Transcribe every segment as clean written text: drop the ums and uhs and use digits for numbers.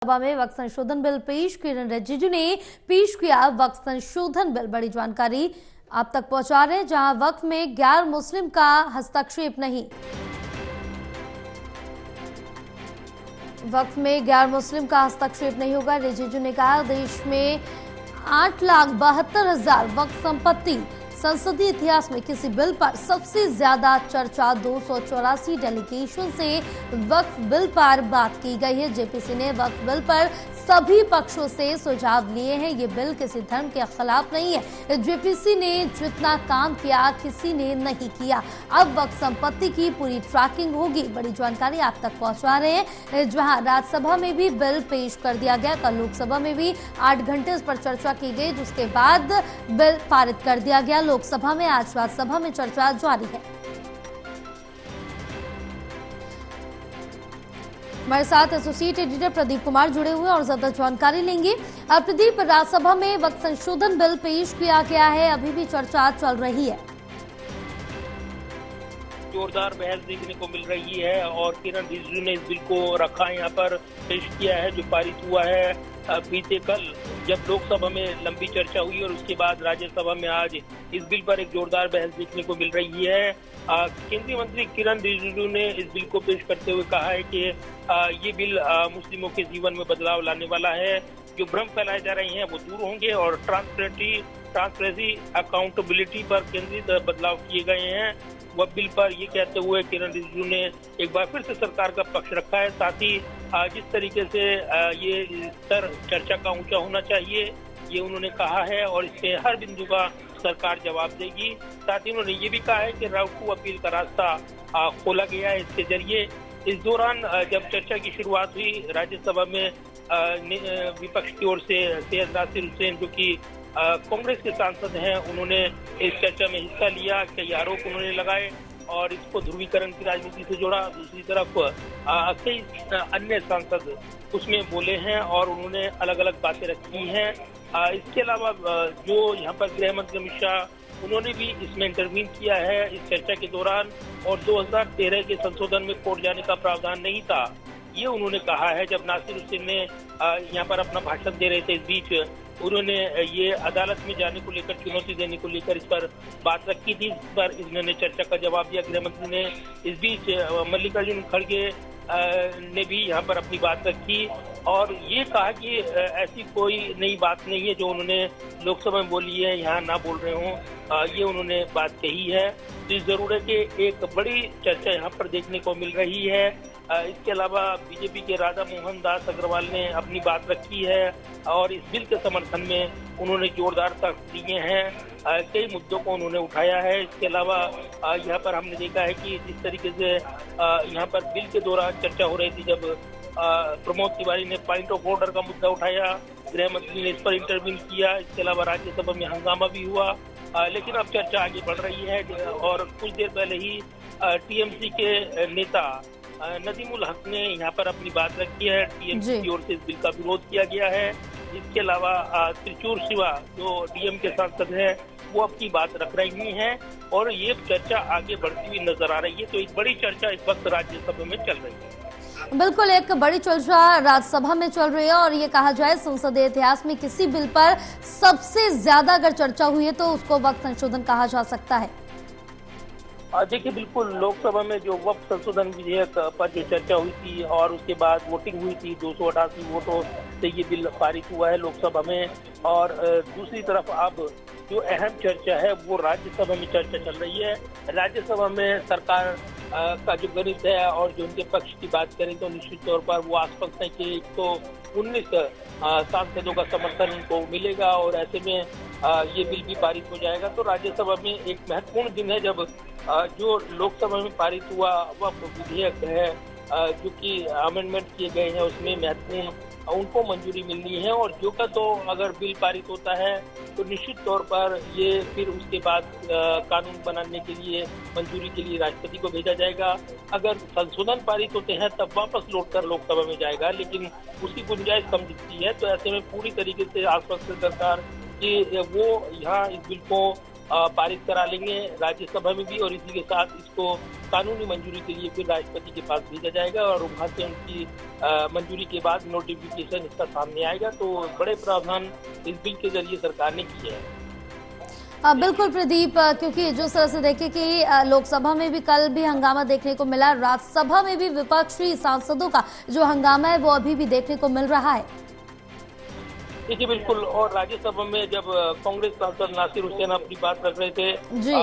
सभा में वक्फ संशोधन बिल पेश। किरण रिजिजू ने पेश किया वक्फ संशोधन बिल। बड़ी जानकारी आप तक पहुंचा रहे हैं, जहां वक्फ में गैर मुस्लिम का हस्तक्षेप नहीं, वक्फ में गैर मुस्लिम का हस्तक्षेप नहीं होगा। रिजिजू ने कहा देश में 8,72,000 वक्फ संपत्ति। संसदीय इतिहास में किसी बिल पर सबसे ज्यादा चर्चा 284 डेलीगेशन से वक्फ बिल पर बात की गई है। जेपीसी ने वक्फ बिल पर सभी पक्षों से सुझाव लिए हैं। ये बिल किसी धर्म के खिलाफ नहीं है। जेपीसी ने जितना काम किया किसी ने नहीं किया। अब वक्फ संपत्ति की पूरी ट्रैकिंग होगी। बड़ी जानकारी आप तक पहुंचा रहे हैं, जहां राज्यसभा में भी बिल पेश कर दिया गया। कल लोकसभा में भी 8 घंटे इस पर चर्चा की गई, जिसके बाद बिल पारित कर दिया गया। लोकसभा में आज राज्यसभा में चर्चा जारी है। हमारे साथ एसोसिएट एडिटर प्रदीप कुमार जुड़े हुए और ज्यादा जानकारी लेंगे। प्रदीप, राज्यसभा में वक्फ संशोधन बिल पेश किया गया है, अभी भी चर्चा चल रही है। जोरदार बहस देखने को मिल रही है और किरण रिजिजू ने इस बिल को रखा यहाँ पर पेश किया है, जो पारित हुआ है बीते कल, जब लोकसभा में लंबी चर्चा हुई और उसके बाद राज्यसभा में आज इस बिल पर एक जोरदार बहस देखने को मिल रही है। केंद्रीय मंत्री किरण रिजिजू ने इस बिल को पेश करते हुए कहा है कि ये बिल मुस्लिमों के जीवन में बदलाव लाने वाला है। जो भ्रम फैलाए जा रहे हैं वो दूर होंगे और ट्रांसपेरेंसी अकाउंटेबिलिटी पर केंद्रित बदलाव किए गए हैं। वह बिल पर ये कहते हुए किरण रिजिजू ने एक बार फिर से सरकार का पक्ष रखा है। साथ ही जिस तरीके से ये स्तर चर्चा का ऊंचा होना चाहिए, ये उन्होंने कहा है और इसके हर बिंदु का सरकार जवाब देगी। साथ ही उन्होंने ये भी कहा है कि राउट टू अपील का रास्ता खोला गया है इसके जरिए। इस दौरान जब चर्चा की शुरुआत हुई राज्यसभा में, विपक्ष की ओर से सैयद नासिर हुसैन, जो कि कांग्रेस के सांसद हैं, उन्होंने इस चर्चा में हिस्सा लिया। कई आरोप उन्होंने लगाए और इसको ध्रुवीकरण की राजनीति से जोड़ा। दूसरी तरफ कई अन्य सांसद उसमें बोले हैं और उन्होंने अलग अलग बातें रखी हैं। इसके अलावा जो यहाँ पर गृह मंत्री अमित शाह, उन्होंने भी इसमें इंटरवीन किया है इस चर्चा के दौरान। और 2013 के संशोधन में कोर्ट जाने का प्रावधान नहीं था, ये उन्होंने कहा है। जब नासिर हुसैन ने यहाँ पर अपना भाषण दे रहे थे, इस बीच उन्होंने ये अदालत में जाने को लेकर, चुनौती देने को लेकर इस पर बात रखी थी। इस पर इन्होंने चर्चा का जवाब दिया गृह मंत्री ने। इस बीच मल्लिकार्जुन खड़गे ने भी यहाँ पर अपनी बात रखी और ये कहा कि ऐसी कोई नई बात नहीं है जो उन्होंने लोकसभा में बोली है, यहाँ ना बोल रहे हों। ये उन्होंने बात कही है। तो जरूर है कि एक बड़ी चर्चा यहाँ पर देखने को मिल रही है। इसके अलावा बीजेपी के राधा मोहन दास अग्रवाल ने अपनी बात रखी है और इस बिल के समर्थन में उन्होंने जोरदार तर्क दिए हैं। कई मुद्दों को उन्होंने उठाया है। इसके अलावा यहाँ पर हमने देखा है कि जिस तरीके से यहाँ पर बिल के दौरान चर्चा हो रही थी, जब प्रमोद तिवारी ने पॉइंट ऑफ ऑर्डर का मुद्दा उठाया, गृह मंत्री ने इस पर इंटरवीन किया। इसके अलावा राज्यसभा में हंगामा भी हुआ, लेकिन अब चर्चा आगे बढ़ रही है। और कुछ देर पहले ही टीएमसी के नेता नदीमुल हक ने यहाँ पर अपनी बात रखी है। टीएमसी की ओर से इस बिल का विरोध किया गया है। इसके अलावा त्रिचूर शिवा, जो डीएम के सांसद हैं, वो अपनी बात रख रही हैं और ये चर्चा आगे बढ़ती हुई नजर आ रही है। तो एक बड़ी चर्चा इस वक्त राज्यसभा में चल रही है। बिल्कुल, एक बड़ी चर्चा राज्यसभा में चल रही है और ये कहा जाए संसदीय इतिहास में किसी बिल पर सबसे ज्यादा अगर चर्चा हुई है तो उसको वक्फ संशोधन कहा जा सकता है। देखिए, बिल्कुल, लोकसभा में जो वक्फ संशोधन विधेयक पर जो चर्चा हुई थी और उसके बाद वोटिंग हुई थी, 288 वोटों से ये बिल पारित हुआ है लोकसभा में। और दूसरी तरफ अब जो अहम चर्चा है वो राज्यसभा में चर्चा चल रही है। राज्यसभा में सरकार का जो गणित है और जो उनके पक्ष की बात करें तो निश्चित तौर पर वो आश्वस्त है कि 119 सांसदों का समर्थन उनको मिलेगा और ऐसे में ये बिल भी पारित हो जाएगा। तो राज्यसभा में एक महत्वपूर्ण दिन है जब जो लोकसभा में पारित हुआ वह विधेयक है, जो कि अमेंडमेंट किए गए हैं, उसमें महत्वपूर्ण उनको मंजूरी मिलनी है। और जो का तो अगर बिल पारित होता है तो निश्चित तौर पर ये फिर उसके बाद कानून बनाने के लिए, मंजूरी के लिए राष्ट्रपति को भेजा जाएगा। अगर संशोधन पारित होते हैं तब वापस लौटकर लोकसभा में जाएगा, लेकिन उसकी गुंजाइश कम दिखती है। तो ऐसे में पूरी तरीके से आश्वस्त सरकार कि वो यहाँ इस बिल को पारित करा लेंगे राज्यसभा में भी, और इसी के साथ इसको कानूनी मंजूरी के लिए फिर राष्ट्रपति के पास भेजा जाएगा और वहां से उनकी मंजूरी के बाद नोटिफिकेशन इसका सामने आएगा। तो बड़े प्रावधान इस बिल के जरिए सरकार ने किए हैं। बिल्कुल प्रदीप, क्योंकि जिस तरह से देखें कि लोकसभा में भी कल भी हंगामा देखने को मिला, राज्यसभा में भी विपक्षी सांसदों का जो हंगामा है वो अभी भी देखने को मिल रहा है। देखिए बिल्कुल, और राज्यसभा में जब कांग्रेस सांसद नासिर हुसैन अपनी बात रख रहे थे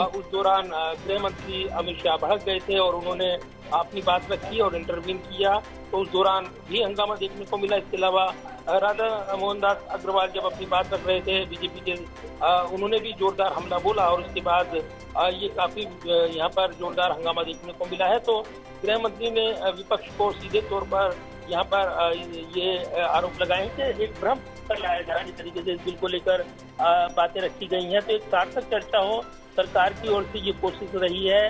उस दौरान गृह मंत्री अमित शाह भड़क गए थे और उन्होंने अपनी बात रखी और इंटरवीन किया, तो उस दौरान भी हंगामा देखने को मिला। इसके अलावा राधा मोहन दास अग्रवाल जब अपनी बात रख रहे थे बीजेपी के, उन्होंने भी जोरदार हमला बोला और उसके बाद ये काफी यहाँ पर जोरदार हंगामा देखने को मिला है। तो गृह मंत्री ने विपक्ष को सीधे तौर पर यहाँ पर ये आरोप लगाए हैं कि एक भ्रम फैलाया जा रहा है, जिस तरीके से इस बिल को लेकर बातें रखी गई हैं। तो एक सार्थक चर्चा हो, सरकार की ओर से ये कोशिश रही है।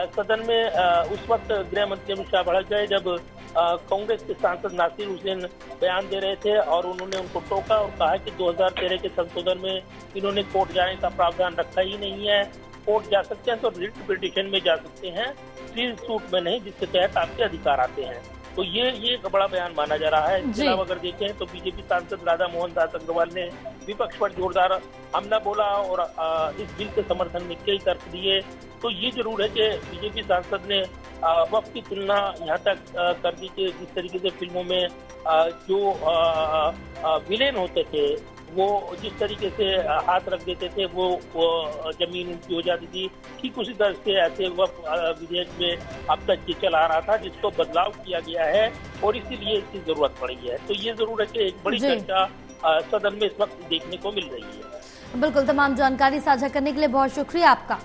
सदन में उस वक्त गृह मंत्री अमित शाह भड़क गए जब कांग्रेस के सांसद नासिर हुसैन बयान दे रहे थे और उन्होंने उनको टोका और कहा कि 2013 के संशोधन में इन्होंने कोर्ट जाने का प्रावधान रखा ही नहीं है। कोर्ट जा सकते हैं तो रिट पिटीशन में जा सकते हैं, सिविल सूट में नहीं, जिसके तहत आपके अधिकार आते हैं। तो ये एक बड़ा बयान माना जा रहा है। इसके अलावा अगर देखें तो बीजेपी सांसद राधा मोहन दास अग्रवाल ने विपक्ष पर जोरदार हमला बोला और इस बिल के समर्थन में कई तर्क दिए। तो ये जरूर है कि बीजेपी सांसद ने वक्त की तुलना यहाँ तक कर दी कि जिस तरीके से फिल्मों में जो विलेन होते थे वो जिस तरीके से हाथ रख देते थे वो जमीन उनकी हो जाती थी, ठीक उसी तरह से ऐसे वक्त विधेयक में अब तक ये चला रहा था, जिसको बदलाव किया गया है और इसीलिए इसकी जरूरत पड़ी है। तो ये जरूर है कि एक बड़ी चर्चा सदन में इस वक्त देखने को मिल रही है। बिल्कुल, तमाम जानकारी साझा करने के लिए बहुत शुक्रिया आपका।